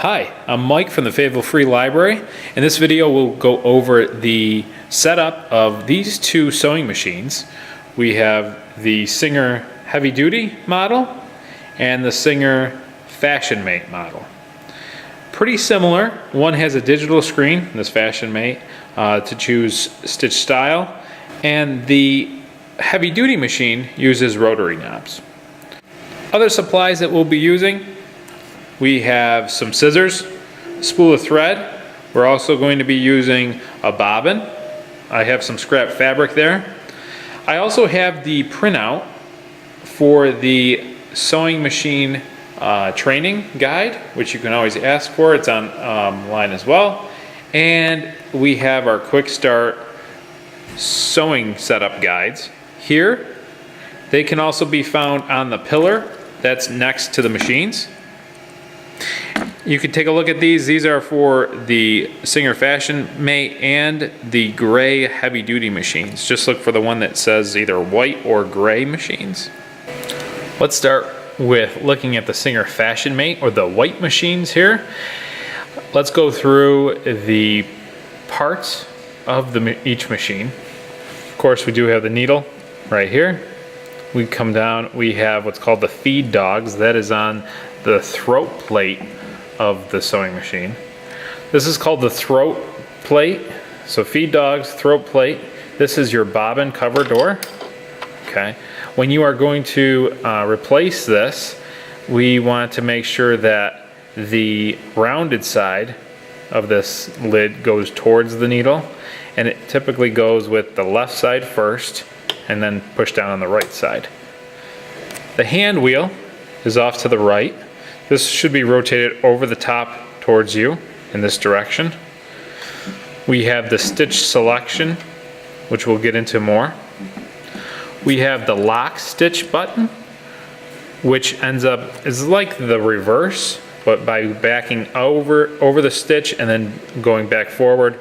Hi, I'm Mike from the Fayetteville Free Library. In this video we'll go over the setup of these two sewing machines. We have the Singer Heavy Duty model and the Singer Fashion Mate model. Pretty similar. One has a digital screen, this Fashion Mate, to choose stitch style, and the Heavy Duty machine uses rotary knobs. Other supplies that we'll be using: we have some scissors, a spool of thread. We're also going to be using a bobbin. I have some scrap fabric there. I also have the printout for the sewing machine training guide, which you can always ask for. It's online as well. And we have our quick start sewing setup guides here. They can also be found on the pillar that's next to the machines. You can take a look at these. These are for the Singer Fashion Mate and the gray heavy duty machines. Just look for the one that says either white or gray machines. Let's start with looking at the Singer Fashion Mate, or the white machines here. Let's go through the parts of each machine. Of course, we do have the needle right here. We come down, we have what's called the feed dogs. That is on the throat plate of the sewing machine. This is called the throat plate. So feed dogs, throat plate. This is your bobbin cover door. Okay. When you are going to replace this, we want to make sure that the rounded side of this lid goes towards the needle, and it typically goes with the left side first and then push down on the right side. The hand wheel is off to the right. This should be rotated over the top towards you in this direction. We have the stitch selection, which we'll get into more. We have the lock stitch button, which is like the reverse, but by backing over the stitch and then going back forward,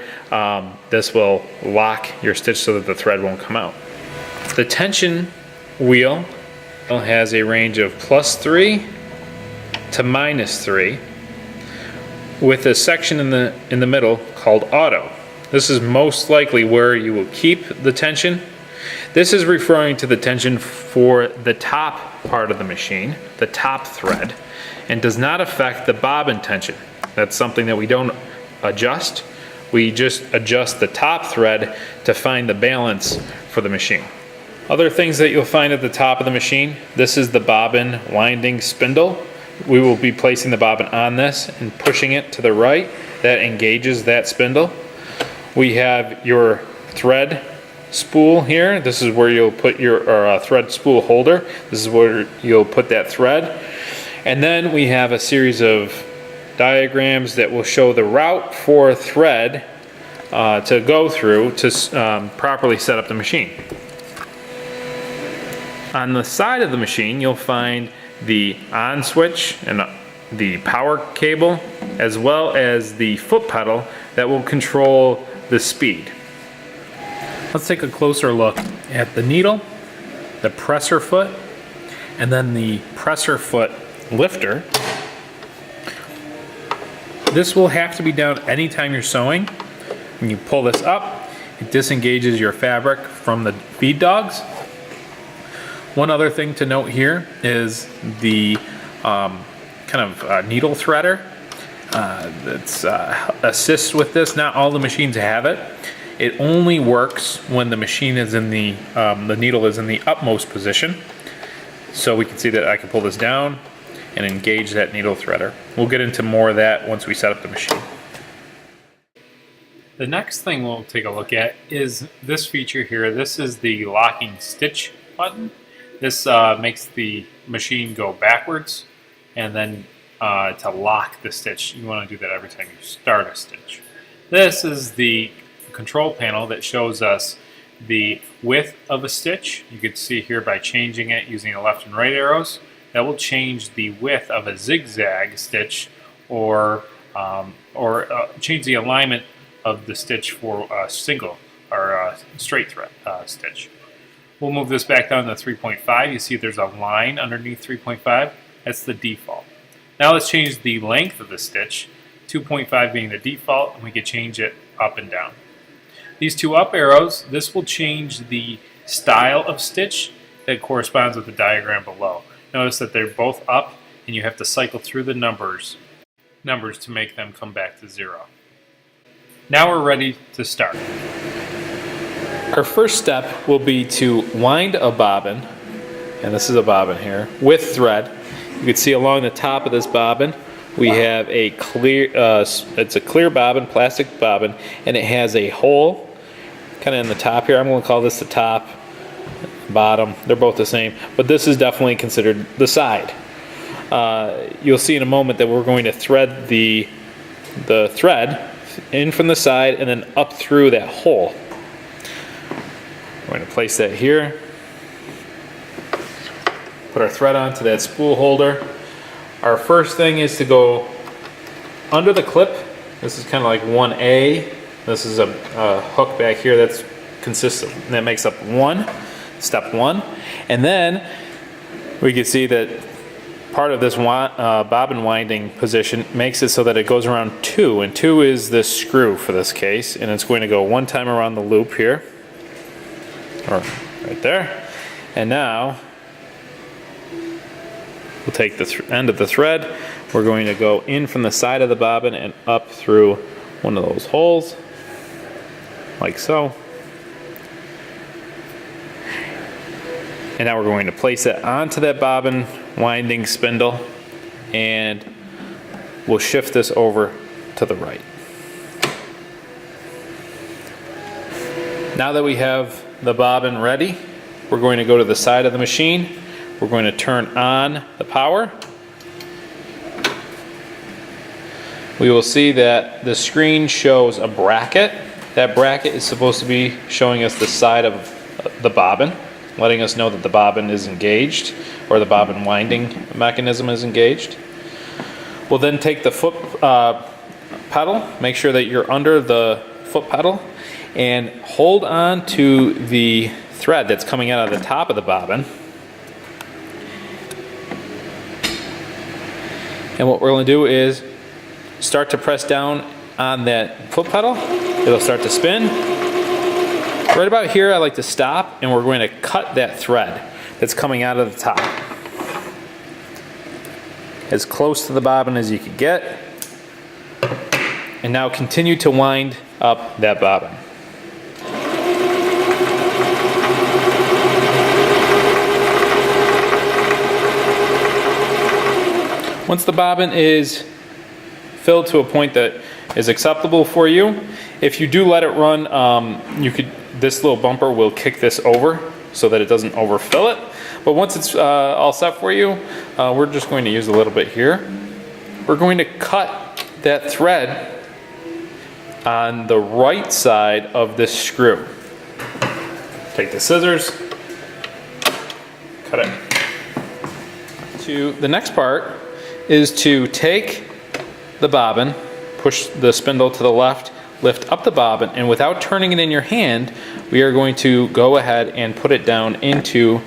this will lock your stitch so that the thread won't come out. The tension wheel has a range of +3 to -3, with a section in the middle called auto. This is most likely where you will keep the tension. This is referring to the tension for the top part of the machine, the top thread, and does not affect the bobbin tension. That's something that we don't adjust. We just adjust the top thread to find the balance for the machine. Other things that you'll find at the top of the machine: this is the bobbin winding spindle. We will be placing the bobbin on this and pushing it to the right. That engages that spindle. We have your thread spool here. This is where you'll put your thread spool holder. This is where you'll put that thread. And then we have a series of diagrams that will show the route for thread to go through to properly set up the machine. On the side of the machine, you'll find the on switch and the power cable, as well as the foot pedal that will control the speed. Let's take a closer look at the needle, the presser foot, and then the presser foot lifter. This will have to be down anytime you're sewing. When you pull this up, it disengages your fabric from the feed dogs. One other thing to note here is the needle threader that assists with this. Not all the machines have it. It only works when the machine is in the needle is in the upmost position. So we can see that I can pull this down and engage that needle threader. We'll get into more of that once we set up the machine. The next thing we'll take a look at is this feature here. This is the locking stitch button. This makes the machine go backwards, and then to lock the stitch, you want to do that every time you start a stitch. This is the control panel that shows us the width of a stitch. You can see here by changing it using the left and right arrows, that will change the width of a zigzag stitch, or change the alignment of the stitch for a single or a straight thread stitch. We'll move this back down to 3.5. You see there's a line underneath 3.5. That's the default. Now let's change the length of the stitch, 2.5 being the default, and we can change it up and down. These two up arrows, this will change the style of stitch that corresponds with the diagram below. Notice that they're both up, and you have to cycle through the numbers to make them come back to 0. Now we're ready to start. Our first step will be to wind a bobbin, and this is a bobbin here, with thread. You can see along the top of this bobbin we have a clear, it's a clear bobbin, plastic bobbin, and it has a hole kind of in the top here. I'm going to call this the top, bottom. They're both the same, but this is definitely considered the side. You'll see in a moment that we're going to thread the thread in from the side and then up through that hole. We're going to place that here. Put our thread onto that spool holder. Our first thing is to go under the clip. This is kind of like 1A. This is a hook back here that makes up step 1. And then we can see that part of this bobbin winding position makes it so that it goes around 2, and 2 is the screw for this case, and it's going to go one time around the loop here, or right there. And now we'll take the end of the thread. We're going to go in from the side of the bobbin and up through one of those holes, like so. And now we're going to place it onto that bobbin winding spindle, and we'll shift this over to the right. Now that we have the bobbin ready, we're going to go to the side of the machine. We're going to turn on the power. We will see that the screen shows a bracket. That bracket is supposed to be showing us the side of the bobbin, letting us know that the bobbin is engaged, or the bobbin winding mechanism is engaged. We'll then take the foot pedal, make sure that you're under the foot pedal, and hold on to the thread that's coming out of the top of the bobbin. And what we're going to do is start to press down on that foot pedal. It'll start to spin. Right about here, I like to stop, and we're going to cut that thread that's coming out of the top as close to the bobbin as you can get. And now continue to wind up that bobbin. Once the bobbin is filled to a point that is acceptable for you, if you do let it run, this little bumper will kick this over so that it doesn't overfill it. But once it's all set for you, we're just going to use a little bit here. We're going to cut that thread on the right side of this screw. Take the scissors, cut it. The next part is to take the bobbin, push the spindle to the left, lift up the bobbin, and without turning it in your hand, we are going to go ahead and put it down into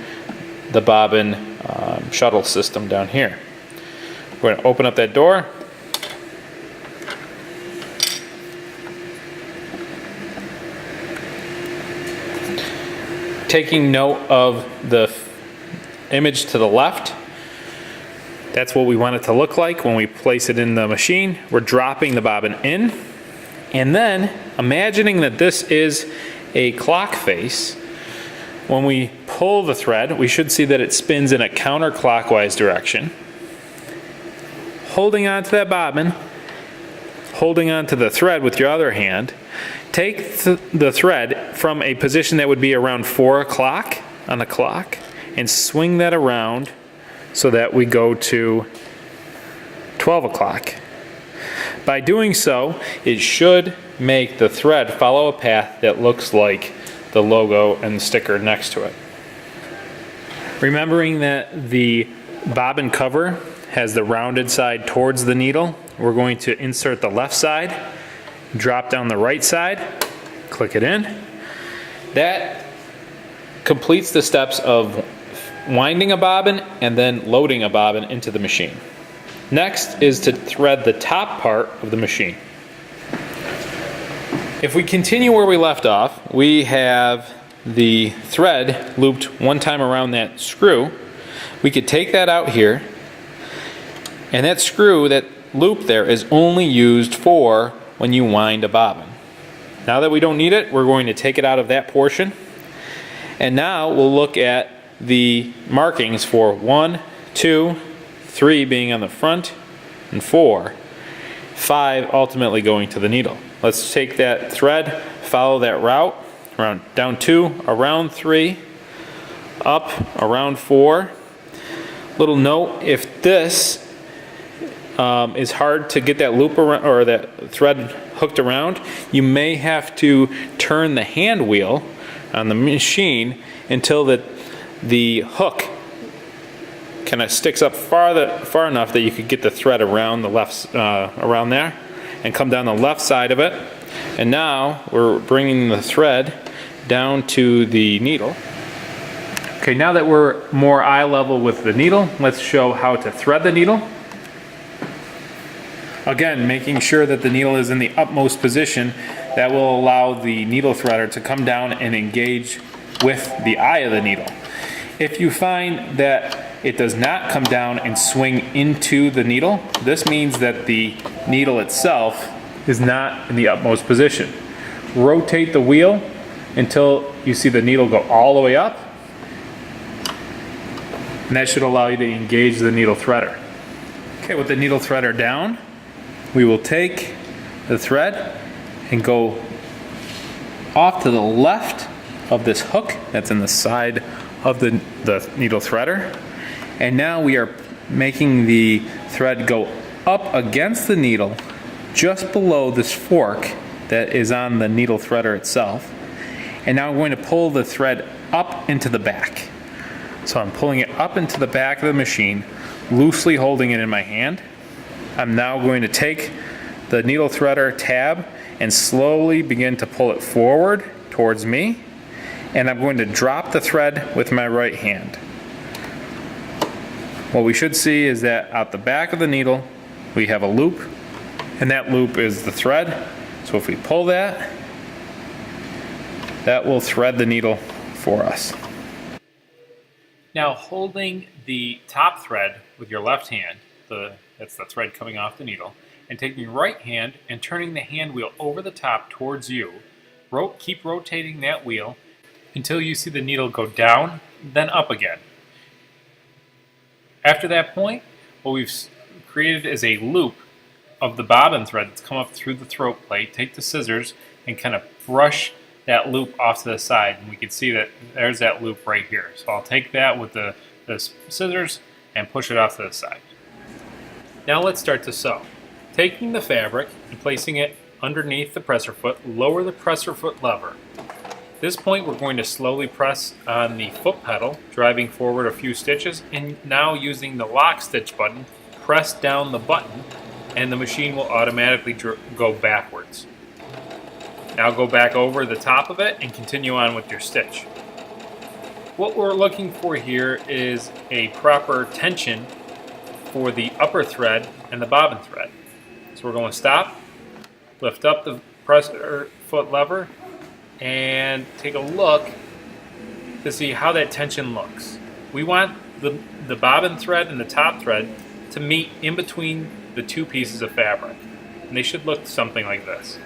the bobbin shuttle system down here. We're going to open up that door. Taking note of the image to the left, that's what we want it to look like when we place it in the machine. We're dropping the bobbin in, and then imagining that this is a clock face. When we pull the thread, we should see that it spins in a counterclockwise direction. Holding onto that bobbin, holding onto the thread with your other hand, take the thread from a position that would be around 4 o'clock on the clock and swing that around so that we go to 12 o'clock. By doing so, it should make the thread follow a path that looks like the logo and the sticker next to it. Remembering that the bobbin cover has the rounded side towards the needle, we're going to insert the left side, drop down the right side, click it in. That completes the steps of winding a bobbin and then loading a bobbin into the machine. Next is to thread the top part of the machine. If we continue where we left off, we have the thread looped one time around that screw. We could take that out here, and that screw, that loop there, is only used for when you wind a bobbin. Now that we don't need it, we're going to take it out of that portion. And now we'll look at the markings for 1, 2, 3 being on the front, and 4, 5 ultimately going to the needle. Let's take that thread, follow that route, around down 2, around 3, up, around 4. Little note, if this is hard to get that loop around, or that thread hooked around, you may have to turn the hand wheel on the machine until the hook kind of sticks up far enough that you could get the thread around the left, around there, and come down the left side of it. And now we're bringing the thread down to the needle. Okay, now that we're more eye level with the needle, let's show how to thread the needle. Again, making sure that the needle is in the utmost position. That will allow the needle threader to come down and engage with the eye of the needle. If you find that it does not come down and swing into the needle, this means that the needle itself is not in the utmost position. Rotate the wheel until you see the needle go all the way up, and that should allow you to engage the needle threader. Okay, with the needle threader down, we will take the thread and go off to the left of this hook that's in the side of the needle threader. And now we are making the thread go up against the needle just below this fork that is on the needle threader itself. And now I'm going to pull the thread up into the back. So I'm pulling it up into the back of the machine, loosely holding it in my hand. I'm now going to take the needle threader tab and slowly begin to pull it forward towards me. And I'm going to drop the thread with my right hand. What we should see is that out the back of the needle, we have a loop, and that loop is the thread. So if we pull that, that will thread the needle for us. Now, holding the top thread with your left hand, that's the thread coming off the needle, and taking your right hand and turning the hand wheel over the top towards you, keep rotating that wheel until you see the needle go down, then up again. After that point, what we've created is a loop of the bobbin thread that's come up through the throat plate. Take the scissors and kind of brush that loop off to the side, and we can see that there's that loop right here. So I'll take that with the scissors and push it off to the side. Now let's start to sew. Taking the fabric and placing it underneath the presser foot, lower the presser foot lever. At this point, we're going to slowly press on the foot pedal, driving forward a few stitches, and now using the lock stitch button, press down the button, and the machine will automatically go backwards. Now go back over the top of it and continue on with your stitch. What we're looking for here is a proper tension for the upper thread and the bobbin thread. So we're going to stop, lift up the presser foot lever, and take a look to see how that tension looks. We want the bobbin thread and the top thread to meet in between the two pieces of fabric, and they should look something like this.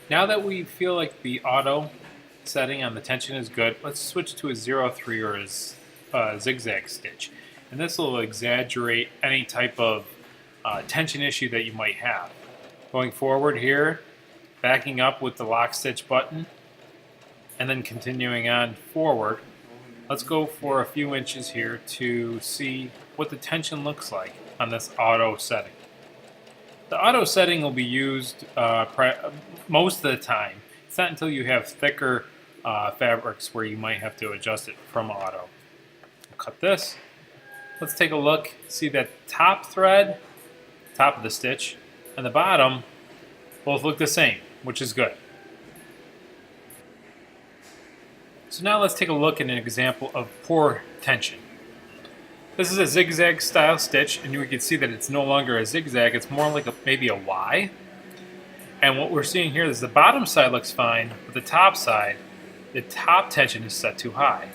Now that we feel like the auto setting on the tension is good, let's switch to a 0-3 or a Zig Zag Stitch. And this will exaggerate any type of tension issue that you might have. Going forward here, backing up with the lock stitch button, and then continuing on forward. Let's go for a few inches here to see what the tension looks like on this auto setting. The auto setting will be used most of the time. It's not until you have thicker fabrics where you might have to adjust it from auto. We'll cut this. Let's take a look. See that top thread, top of the stitch, and the bottom both look the same, which is good. So now let's take a look at an example of poor tension. This is a zigzag style stitch, and you can see that it's no longer a zigzag, it's more like maybe a Y. And what we're seeing here is the bottom side looks fine, but the top side, the top tension is set too high.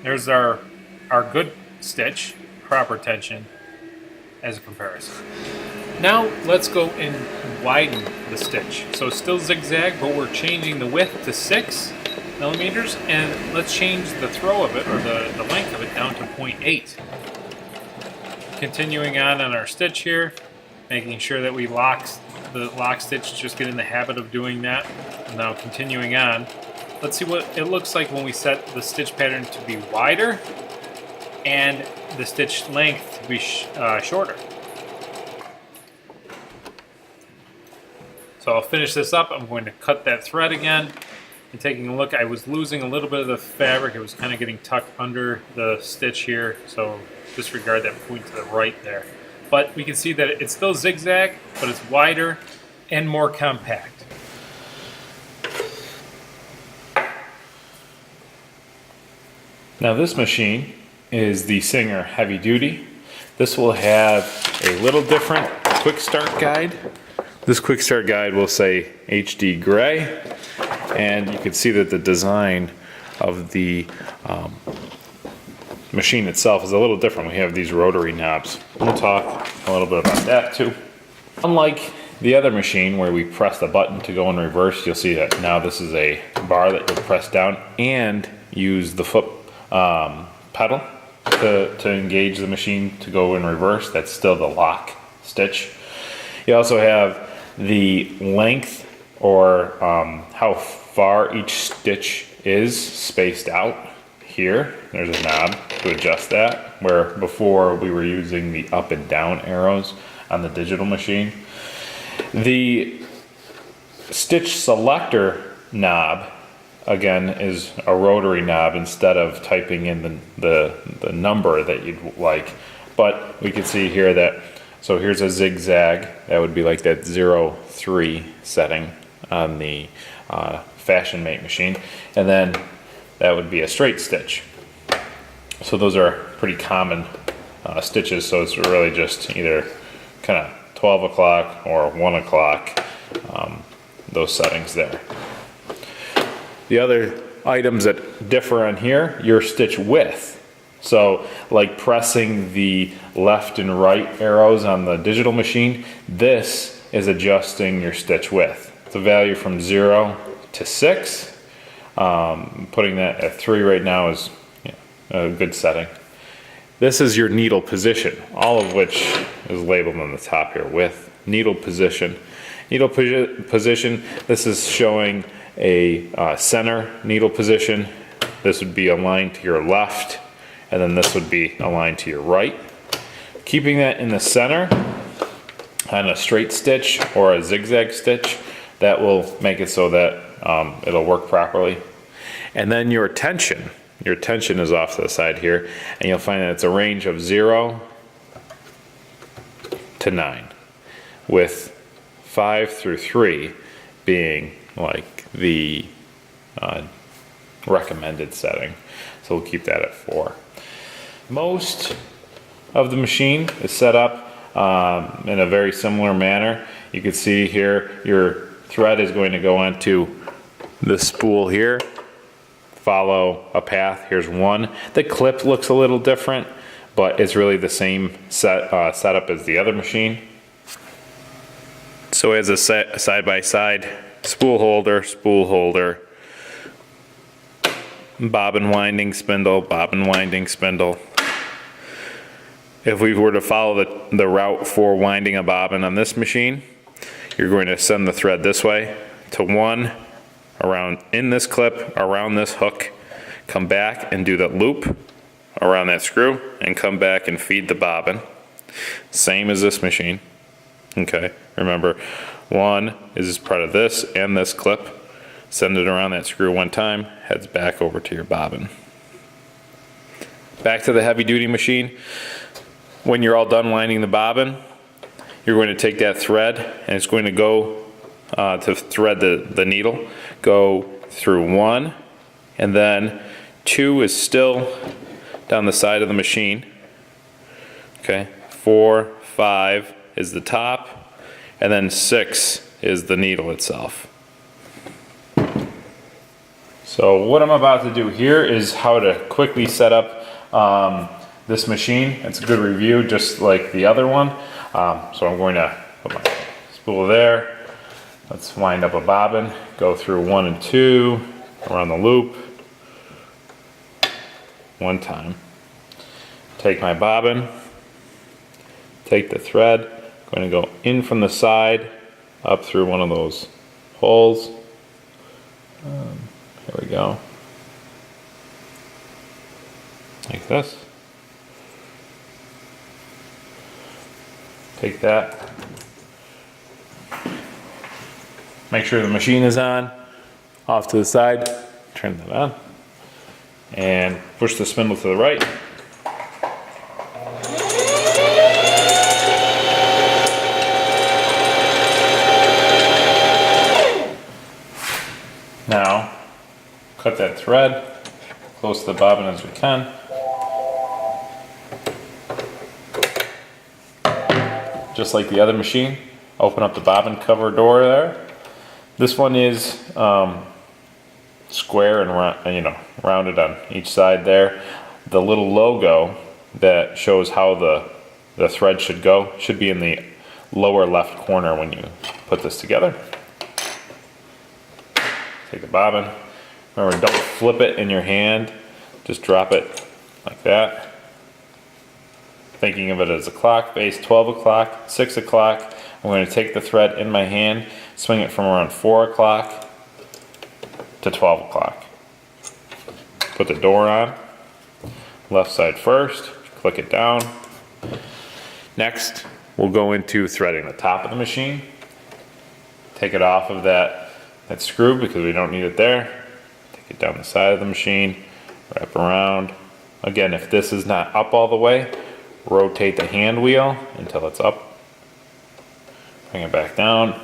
There's our good stitch, proper tension, as a comparison. Now let's go and widen the stitch. So it's still zigzag, but we're changing the width to 6 millimeters, and let's change the throw of it, or the length of it, down to 0.8. Continuing on our stitch here, making sure that we lock the lock stitch, just get in the habit of doing that. And now continuing on, let's see what it looks like when we set the stitch pattern to be wider and the stitch length to be shorter. So I'll finish this up. I'm going to cut that thread again. And taking a look, I was losing a little bit of the fabric. It was kind of getting tucked under the stitch here, so disregard that point to the right there. But we can see that it's still zigzag, but it's wider and more compact. Now this machine is the Singer Heavy Duty. This will have a little different quick start guide. This quick start guide will say HD gray, and you can see that the design of the machine itself is a little different. We have these rotary knobs. We'll talk a little bit about that too. Unlike the other machine where we press the button to go in reverse, you'll see that now this is a bar that you'll press down and use the foot pedal to engage the machine to go in reverse. That's still the lock stitch. You also have the length, or how far each stitch is spaced out here. There's a knob to adjust that, where before we were using the up and down arrows on the digital machine. The stitch selector knob, again, is a rotary knob instead of typing in the number that you'd like. But we can see here that, so here's a zigzag, that would be like that 0-3 setting on the Fashion Mate machine, and then that would be a straight stitch. So those are pretty common stitches, so it's really just either kind of 12 o'clock or 1 o'clock, those settings there. The other items that differ on here, your stitch width. So like pressing the left and right arrows on the digital machine, this is adjusting your stitch width. It's a value from 0 to 6. Putting that at 3 right now is a good setting. This is your needle position, all of which is labeled on the top here with needle position. Needle position, this is showing a center needle position. This would be aligned to your left, and then this would be aligned to your right. Keeping that in the center on a straight stitch or a zigzag stitch, that will make it so that it'll work properly. And then your tension is off to the side here, and you'll find that it's a range of 0 to 9, with 5 through 3 being like the recommended setting. So we'll keep that at 4. Most of the machine is set up in a very similar manner. You can see here your thread is going to go onto the spool here, follow a path. Here's one. The clip looks a little different, but it's really the same setup as the other machine. So as a side-by-side spool holder, bobbin winding spindle, bobbin winding spindle. If we were to follow the route for winding a bobbin on this machine, you're going to send the thread this way to 1 around in this clip, around this hook, come back and do that loop around that screw, and come back and feed the bobbin. Same as this machine. Okay, remember, 1 is part of this and this clip. Send it around that screw 1 time, heads back over to your bobbin. Back to the heavy duty machine. When you're all done winding the bobbin, you're going to take that thread, and it's going to go to thread the needle, go through 1 and then 2 is still down the side of the machine. Okay, 4, 5 is the top, and then 6 is the needle itself. So what I'm about to do here is how to quickly set up this machine. It's a good review, just like the other one. So I'm going to put my spool there. Let's wind up a bobbin, go through 1 and 2, around the loop, 1 time. Take my bobbin, take the thread, going to go in from the side, up through one of those holes. Here we go. Like this. Take that. Make sure the machine is on. Off to the side. Turn that on. And push the spindle to the right. Now, cut that thread close to the bobbin as we can. Just like the other machine, open up the bobbin cover door there. This one is square and rounded on each side there. The little logo that shows how the thread should go should be in the lower left corner when you put this together. Take the bobbin. Remember, don't flip it in your hand. Just drop it like that. Thinking of it as a clock face, 12 o'clock, 6 o'clock. I'm going to take the thread in my hand, swing it from around 4 o'clock to 12 o'clock. Put the door on. Left side first. Click it down. Next, we'll go into threading the top of the machine. Take it off of that screw because we don't need it there. Take it down the side of the machine, wrap around. Again, if this is not up all the way, rotate the hand wheel until it's up. Bring it back down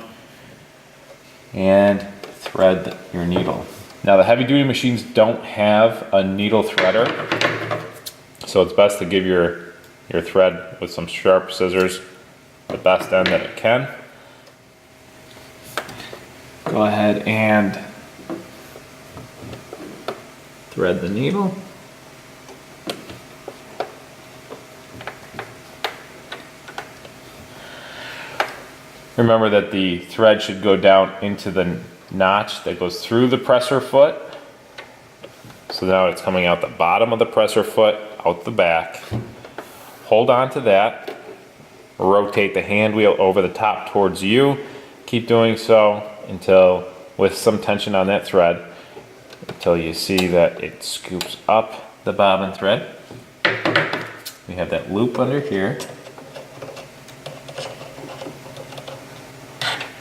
and thread your needle. Now the heavy duty machines don't have a needle threader, so it's best to give your thread with some sharp scissors the best end that it can. Go ahead and thread the needle. Remember that the thread should go down into the notch that goes through the presser foot. So now it's coming out the bottom of the presser foot, out the back. Hold on to that. Rotate the hand wheel over the top towards you. Keep doing so until, with some tension on that thread, until you see that it scoops up the bobbin thread. We have that loop under here.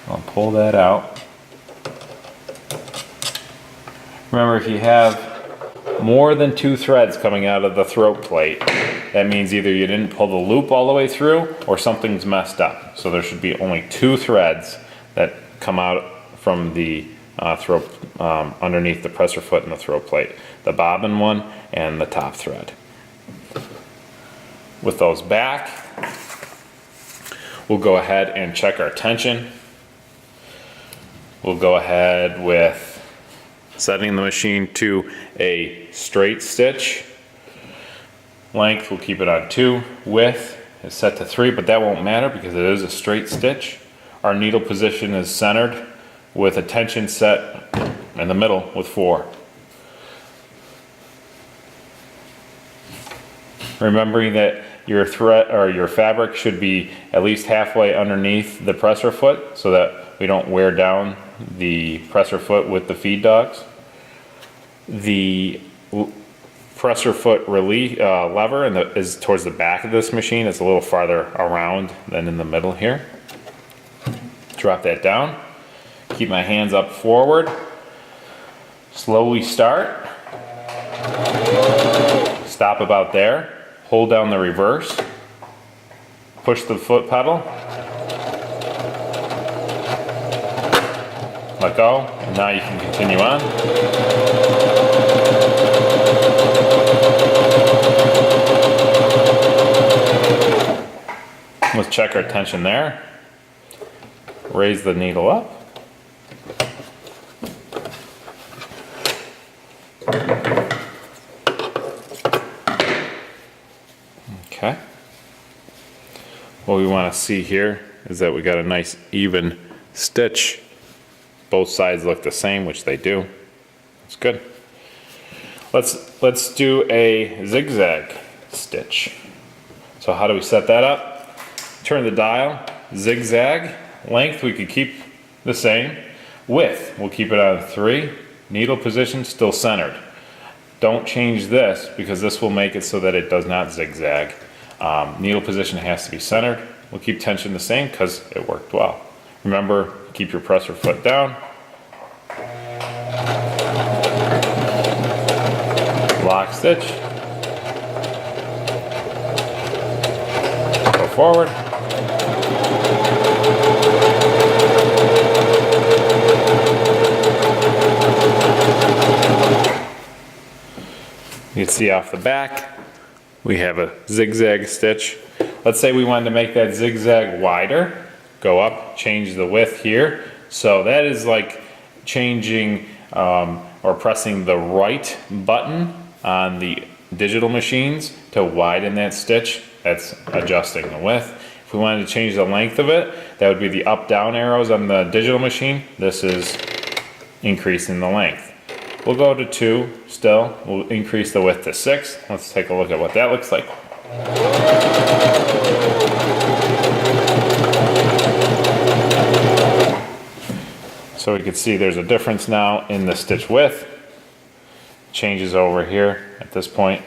I'll pull that out. Remember, if you have more than 2 threads coming out of the throat plate, that means either you didn't pull the loop all the way through or something's messed up. So there should be only 2 threads that come out from the throat underneath the presser foot and the throat plate. The bobbin one and the top thread. With those back, we'll go ahead and check our tension. We'll go ahead with setting the machine to a straight stitch. Length, we'll keep it on 2. Width is set to 3, but that won't matter because it is a straight stitch. Our needle position is centered with a tension set in the middle with 4. Remembering that your thread or your fabric should be at least halfway underneath the presser foot so that we don't wear down the presser foot with the feed dogs. The presser foot relief lever is towards the back of this machine. It's a little farther around than in the middle here. Drop that down. Keep my hands up forward. Slowly start. Stop about there. Hold down the reverse. Push the foot pedal. Let go, and now you can continue on. check our tension there. Raise the needle up. Okay. What we want to see here is that we got a nice even stitch. Both sides look the same, which they do. It's good. Let's do a zigzag stitch. So how do we set that up? Turn the dial, zigzag. Length we could keep the same. Width, we'll keep it on 3. Needle position still centered. Don't change this because this will make it so that it does not zigzag. Needle position has to be centered. We'll keep tension the same because it worked well. Remember, keep your presser foot down. Lock stitch. Go forward. You can see off the back, we have a zigzag stitch. Let's say we wanted to make that zigzag wider. Go up, change the width here. So that is like changing or pressing the right button on the digital machines to widen that stitch. That's adjusting the width. If we wanted to change the length of it, that would be the up-down arrows on the digital machine. This is increasing the length. We'll go to 2 still. We'll increase the width to 6. Let's take a look at what that looks like. So we can see there's a difference now in the stitch width. Changes over here at this point.